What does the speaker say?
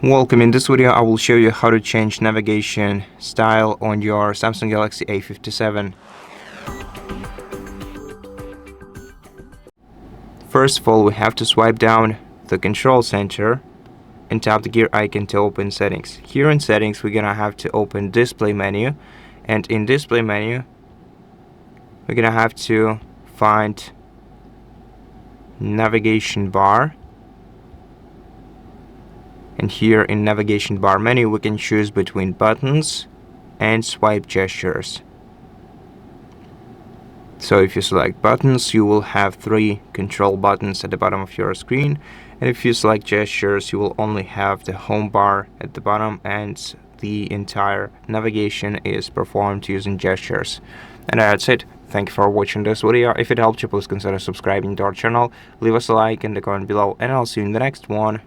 Welcome. In this video I will show you how to change navigation style on your Samsung Galaxy A57. First of all, we have to swipe down the control center and tap the gear icon to open settings. Here in settings we're gonna have to open display menu, and in display menu we're gonna have to find navigation bar. And here in navigation bar menu we can choose between buttons and swipe gestures. So if you select buttons, you will have 3 control buttons at the bottom of your screen, and if you select gestures, you will only have the home bar at the bottom, and the entire navigation is performed using gestures. And that's it. Thank you for watching this video. If it helped you, please consider subscribing to our channel, leave us a like in the comment below, and I'll see you in the next one.